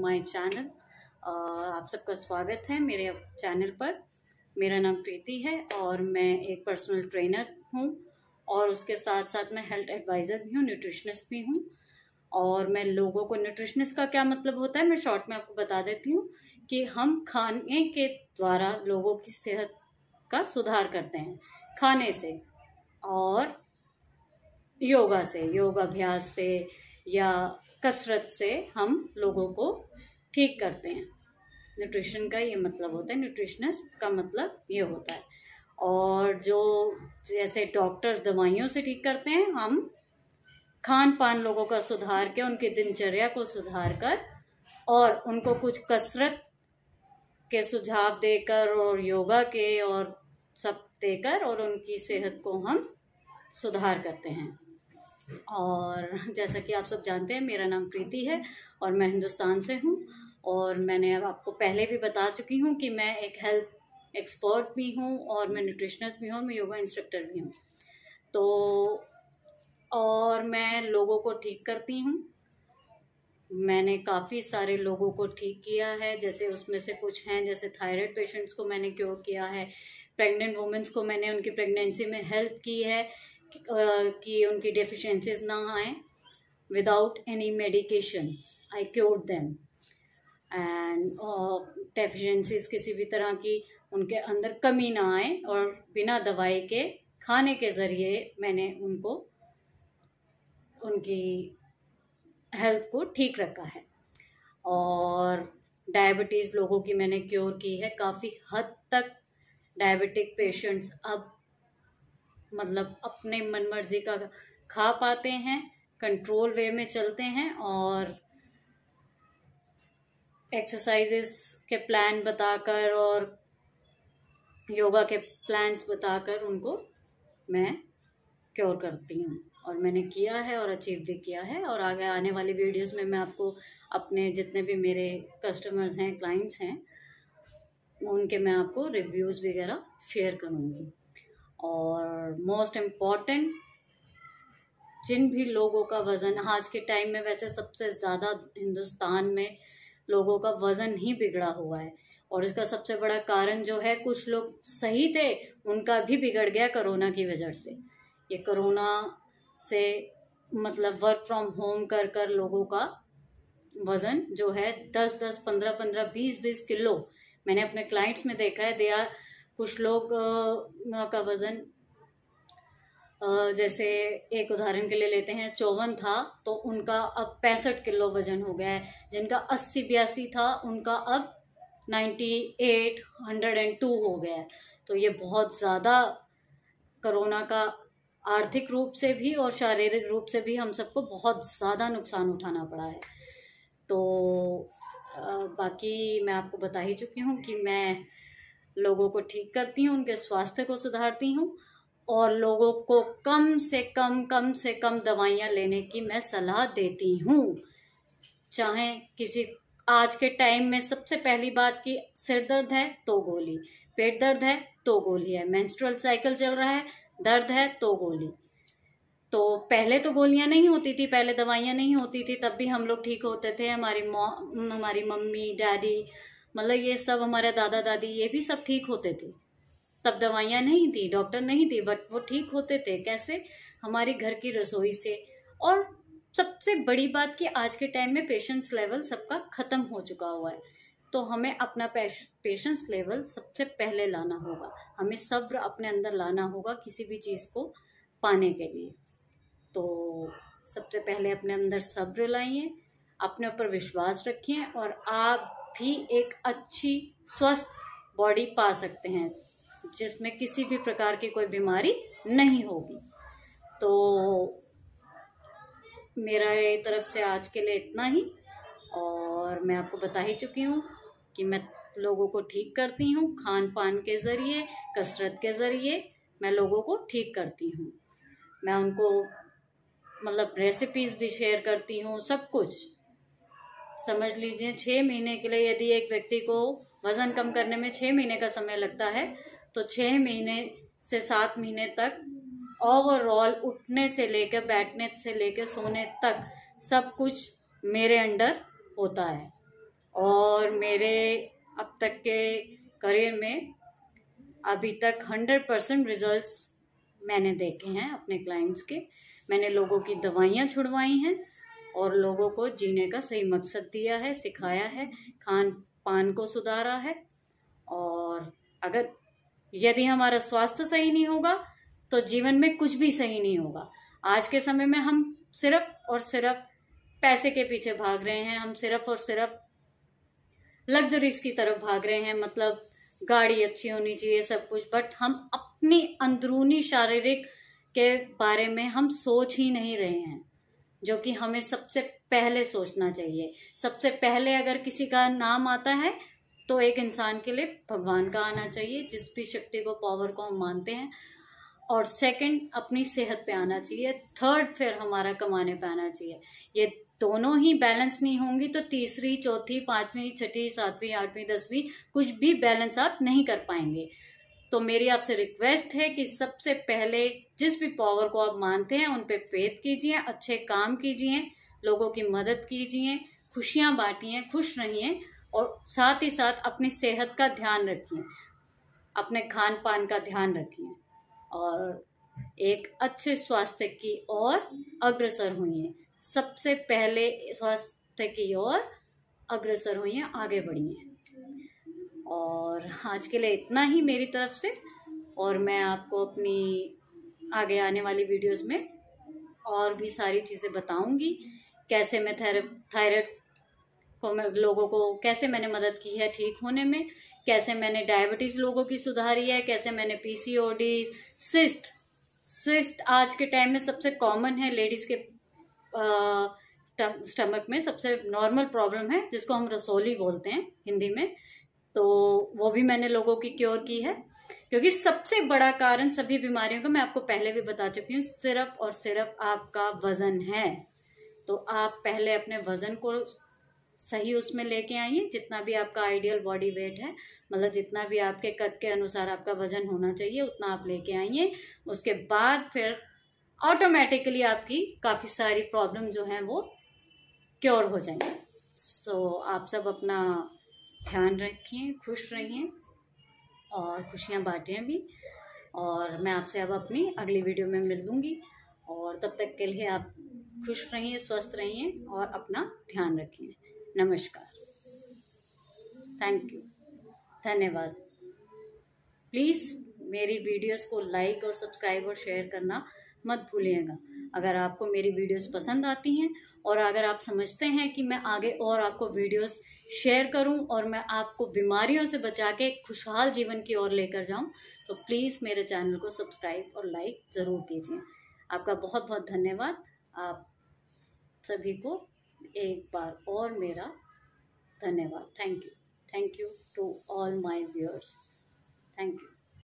My channel. आप सबका स्वागत है मेरे चैनल पर। मेरा नाम प्रीति है और मैं एक पर्सनल ट्रेनर हूँ और उसके साथ साथ मैं हेल्थ एडवाइज़र भी हूँ, न्यूट्रिशनिस्ट भी हूँ। और मैं लोगों को, न्यूट्रिशनिस्ट का क्या मतलब होता है मैं शॉर्ट में आपको बता देती हूँ कि हम खाने के द्वारा लोगों की सेहत का सुधार करते हैं, खाने से और योगा से, योगाभ्यास से या कसरत से हम लोगों को ठीक करते हैं। न्यूट्रिशन का ये मतलब होता है, न्यूट्रिशनिस्ट का मतलब ये होता है। और जो जैसे डॉक्टर्स दवाइयों से ठीक करते हैं, हम खान पान लोगों का सुधार के, उनकी दिनचर्या को सुधार कर और उनको कुछ कसरत के सुझाव देकर और योगा के और सब देकर और उनकी सेहत को हम सुधार करते हैं। और जैसा कि आप सब जानते हैं, मेरा नाम प्रीति है और मैं हिंदुस्तान से हूँ। और मैंने आपको पहले भी बता चुकी हूँ कि मैं एक हेल्थ एक्सपर्ट भी हूँ और मैं न्यूट्रिशनिस्ट भी हूँ, मैं योगा इंस्ट्रक्टर भी हूँ। तो और मैं लोगों को ठीक करती हूँ। मैंने काफ़ी सारे लोगों को ठीक किया है, जैसे उसमें से कुछ हैं, जैसे थायराइड पेशेंट्स को मैंने क्योर किया है, प्रेग्नेंट वुमेन्स को मैंने उनकी प्रेगनेंसी में हेल्प की है कि उनकी डेफिशिएंसीज ना आए। Without any medication I cured them and deficiencies किसी भी तरह की उनके अंदर कमी ना आए और बिना दवाई के खाने के ज़रिए मैंने उनको उनकी हेल्थ को ठीक रखा है। और डायबिटीज़ लोगों की मैंने क्योर की है। काफ़ी हद तक डायबिटिक पेशेंट्स अब मतलब अपने मन मर्जी का खा पाते हैं, कंट्रोल वे में चलते हैं और एक्सरसाइजेस के प्लान बताकर और योगा के प्लान्स बताकर उनको मैं क्योर करती हूँ। और मैंने किया है और अचीव भी किया है। और आगे आने वाली वीडियोस में मैं आपको अपने जितने भी मेरे कस्टमर्स हैं, क्लाइंट्स हैं, उनके मैं आपको रिव्यूज़ वगैरह शेयर करूँगी। और मोस्ट इम्पॉर्टेंट, जिन भी लोगों का वज़न आज के टाइम में, वैसे सबसे ज़्यादा हिंदुस्तान में लोगों का वज़न ही बिगड़ा हुआ है। और इसका सबसे बड़ा कारण जो है, कुछ लोग सही थे उनका भी बिगड़ गया कोरोना की वजह से। ये कोरोना से मतलब वर्क फ्रॉम होम कर कर लोगों का वज़न जो है 10-10, 15-15, 20-20 किलो मैंने अपने क्लाइंट्स में देखा है। कुछ लोग का वज़न जैसे एक उदाहरण के लिए लेते हैं, 54 था तो उनका अब 65 किलो वज़न हो गया है। जिनका 80-82 था उनका अब 98, 102 हो गया है। तो ये बहुत ज़्यादा कोरोना का आर्थिक रूप से भी और शारीरिक रूप से भी हम सबको बहुत ज़्यादा नुकसान उठाना पड़ा है। तो बाकी मैं आपको बता ही चुकी हूँ कि मैं लोगों को ठीक करती हूँ, उनके स्वास्थ्य को सुधारती हूँ और लोगों को कम से कम दवाइयाँ लेने की मैं सलाह देती हूँ। चाहे किसी, आज के टाइम में सबसे पहली बात कि सिर दर्द है तो गोली, पेट दर्द है तो गोली है, मेंस्ट्रुअल साइकिल चल रहा है, दर्द है तो गोली। तो पहले तो गोलियां नहीं होती थी, पहले दवाइयां नहीं होती थी, तब भी हम लोग ठीक होते थे। हमारी मम्मी डैडी, मतलब ये सब, हमारे दादा दादी, ये भी सब ठीक होते थे। तब दवाइयां नहीं थी, डॉक्टर नहीं थी, बट वो ठीक होते थे। कैसे? हमारी घर की रसोई से। और सबसे बड़ी बात कि आज के टाइम में पेशेंस लेवल सबका खत्म हो चुका हुआ है। तो हमें अपना पेशेंस लेवल सबसे पहले लाना होगा, हमें सब्र अपने अंदर लाना होगा किसी भी चीज़ को पाने के लिए। तो सबसे पहले अपने अंदर सब्र लाइए, अपने ऊपर विश्वास रखिए और आप भी एक अच्छी स्वस्थ बॉडी पा सकते हैं जिसमें किसी भी प्रकार की कोई बीमारी नहीं होगी। तो मेरा ये तरफ से आज के लिए इतना ही। और मैं आपको बता ही चुकी हूँ कि मैं लोगों को ठीक करती हूँ, खान पान के ज़रिए, कसरत के ज़रिए मैं लोगों को ठीक करती हूँ। मैं उनको मतलब रेसिपीज़ भी शेयर करती हूँ, सब कुछ। समझ लीजिए 6 महीने के लिए यदि एक व्यक्ति को वज़न कम करने में 6 महीने का समय लगता है तो 6 महीने से 7 महीने तक ओवरऑल उठने से लेकर, बैठने से लेकर सोने तक सब कुछ मेरे अंडर होता है। और मेरे अब तक के करियर में अभी तक 100% रिजल्ट्स मैंने देखे हैं अपने क्लाइंट्स के। मैंने लोगों की दवाइयाँ छुड़वाई हैं और लोगों को जीने का सही मकसद दिया है, सिखाया है, खान पान को सुधारा है। और अगर यदि हमारा स्वास्थ्य सही नहीं होगा तो जीवन में कुछ भी सही नहीं होगा। आज के समय में हम सिर्फ और सिर्फ पैसे के पीछे भाग रहे हैं, हम सिर्फ और सिर्फ लग्जरीज की तरफ भाग रहे हैं, मतलब गाड़ी अच्छी होनी चाहिए सब कुछ, बट हम अपनी अंदरूनी शारीरिक के बारे में हम सोच ही नहीं रहे हैं, जो कि हमें सबसे पहले सोचना चाहिए। सबसे पहले अगर किसी का नाम आता है तो एक इंसान के लिए भगवान का आना चाहिए, जिस भी शक्ति को, पावर को हम मानते हैं। और सेकंड अपनी सेहत पे आना चाहिए। थर्ड फिर हमारा कमाने पे आना चाहिए। ये दोनों ही बैलेंस नहीं होंगी तो तीसरी, चौथी, पांचवी, छठी, सातवीं, आठवीं, 10वीं कुछ भी बैलेंस आप नहीं कर पाएंगे। तो मेरी आपसे रिक्वेस्ट है कि सबसे पहले जिस भी पावर को आप मानते हैं उन पे फेथ कीजिए, अच्छे काम कीजिए, लोगों की मदद कीजिए, खुशियां बांटिए, खुश रहिए और साथ ही साथ अपनी सेहत का ध्यान रखिए, अपने खान पान का ध्यान रखिए और एक अच्छे स्वास्थ्य की ओर अग्रसर हुई। सबसे पहले स्वास्थ्य की ओर अग्रसर हुई, आगे बढ़िए। और आज के लिए इतना ही मेरी तरफ से, और मैं आपको अपनी आगे आने वाली वीडियोस में और भी सारी चीज़ें बताऊंगी। कैसे मैं थायराइड को लोगों को कैसे मैंने मदद की है ठीक होने में, कैसे मैंने डायबिटीज लोगों की सुधारी है, कैसे मैंने पीसीओडी, सिस्ट आज के टाइम में सबसे कॉमन है लेडीज के स्टमक में, सबसे नॉर्मल प्रॉब्लम है जिसको हम रसोली बोलते हैं हिंदी में। तो वो भी मैंने लोगों की क्योर की है, क्योंकि सबसे बड़ा कारण सभी बीमारियों का मैं आपको पहले भी बता चुकी हूँ, सिर्फ और सिर्फ आपका वजन है। तो आप पहले अपने वजन को सही उसमें लेके आइए, जितना भी आपका आइडियल बॉडी वेट है, मतलब जितना भी आपके कद के अनुसार आपका वजन होना चाहिए उतना आप लेके आइए। उसके बाद फिर ऑटोमेटिकली आपकी काफी सारी प्रॉब्लम जो है वो क्योर हो जाएंगे। तो आप सब अपना ध्यान रखिए, खुश रहिए और खुशियां बांटें भी। और मैं आपसे अब अपनी अगली वीडियो में मिल लूँगी, और तब तक के लिए आप खुश रहिए, स्वस्थ रहिए और अपना ध्यान रखिए। नमस्कार, थैंक यू, धन्यवाद। प्लीज़ मेरी वीडियोस को लाइक और सब्सक्राइब और शेयर करना मत भूलिएगा। अगर आपको मेरी वीडियोस पसंद आती हैं और अगर आप समझते हैं कि मैं आगे और आपको वीडियोस शेयर करूं और मैं आपको बीमारियों से बचा के खुशहाल जीवन की ओर लेकर जाऊं, तो प्लीज़ मेरे चैनल को सब्सक्राइब और लाइक ज़रूर कीजिए। आपका बहुत बहुत धन्यवाद। आप सभी को एक बार और मेरा धन्यवाद। Thank you to all my viewers. Thank you.